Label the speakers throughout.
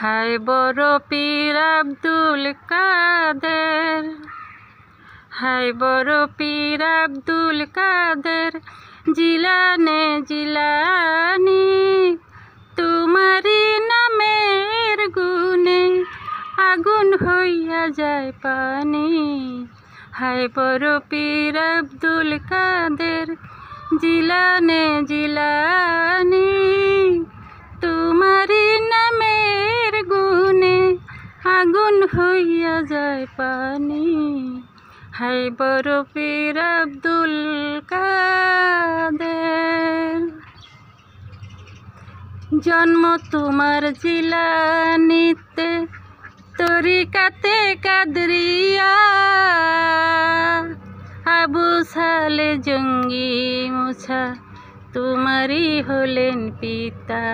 Speaker 1: হায় বড় পীর আব্দুল কাদের, হায় বড় পীর আব্দুল কাদের জিলানে জিলানি, তোমারি নামের গুণে আগুন হইয়া যায় পানি। হায় বড় পীর আব্দুল কাদের জিলানে জিলানি, তোমারি নামের গুণে আগুন হইয়া যায় পানি। হায় বড় পীর আব্দুল কাদের, জন্ম তোমার জিলানিতে তরিকাতে কাদরিয়া, আবু সালে জঙ্গি মুছা তোমারই হলেন পিতা।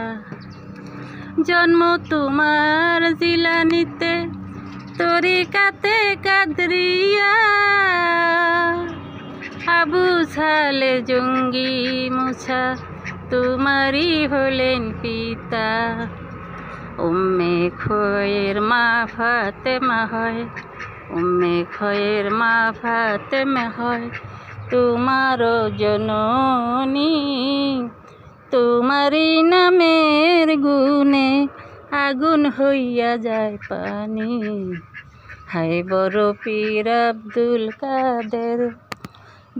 Speaker 1: জন্ম তোমার জিলানিতে তরিকাতে কাদরিয়া, আবু সালে জঙ্গি মুছা তোমারই হলেন পিতা। উম্মে খয়ের মা ফাতেমা হয়, উম্মে খয়ের মা ফাতেমা হয় তোমারও জননী, তোমারি নামের গুণে আগুন হইয়া যায় পানি। হায় বড় পীর আব্দুল কাদের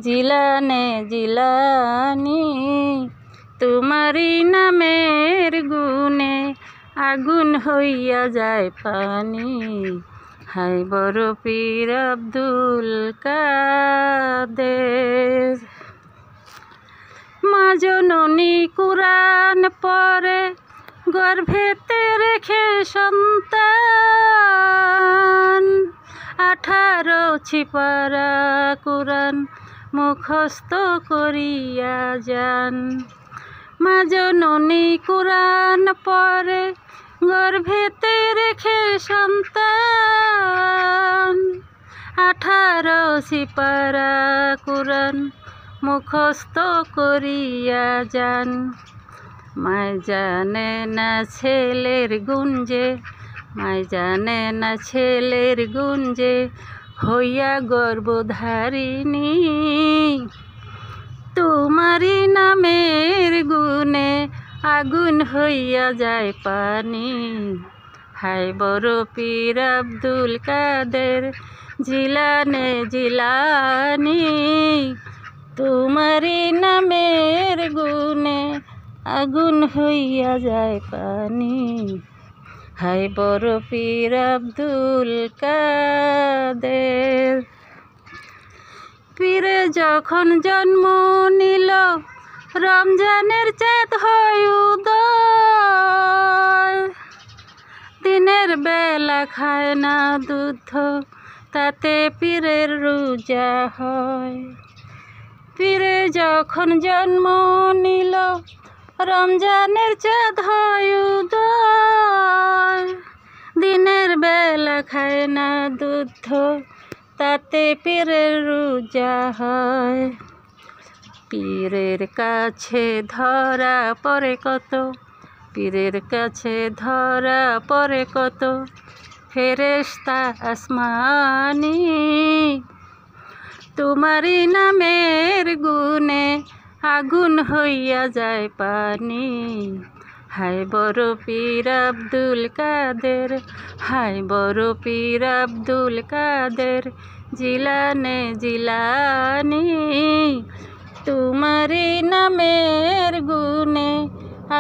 Speaker 1: জিলানে জিলানি, তোমারি নামের গুণে আগুন হইয়া যায় পানি। হায় বড় পীর আব্দুল কাদের, মা জননী কুরআন পড়ে গর্ভেতে রেখে সন্তান, 18 ছিপারা কুরআন মুখস্থ করিয়া যান। মা জননী কুরআন পড়ে গর্ভেতে রেখে সন্তান, 18 ছিপারা কুরআন মুখস্থ করিয়া যান। মায় জানে না ছেলের গুঞ্জে, মায় জানে না ছেলের গুঞ্জে হইয়া গর্ভধারিণী, তোমারি নামের গুণে আগুন হইয়া যায় পানি। হায় বড় পীর আব্দুল কাদের জিলানে জিলানি, তোমারি নামের গুণে আগুন হইয়া যায় পানি। হায় বড় পীর আব্দুল কাদের, পীরে যখন জন্ম নিল রমজানের চাঁদ হয় উদয়, দিনের বেলা খায় না দুধ তাতে পীরের রোজা হয়। পীরে যখন জন্ম নিল রমজানের চাঁদ হয় উদয়, দিনের বেলা খায় না দুধ তাতে পীরের রোজা হয়। পীরের কাছে ধরা পড়ে কত, পীরের কাছে ধরা পড়ে কত ফেরেশতা আসমানি, তোমারি নামের গুণে আগুন হইয়া যায় পানি। হায় বড় পীর আব্দুল কাদের, হায় বড় পীর আব্দুল কাদের জিলানে জিলানি, তোমারি নামের গুণে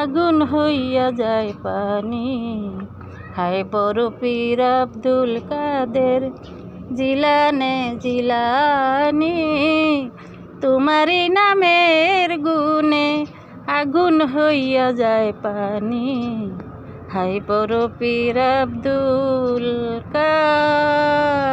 Speaker 1: আগুন হইয়া যায় পানি। হায় বড় পীর আব্দুল কাদের জিলানে জিলানি, তোমারি নামের গুণে আগুন হইয়া যায় পানি। হায় বড় পীর আব্দুল কাদের।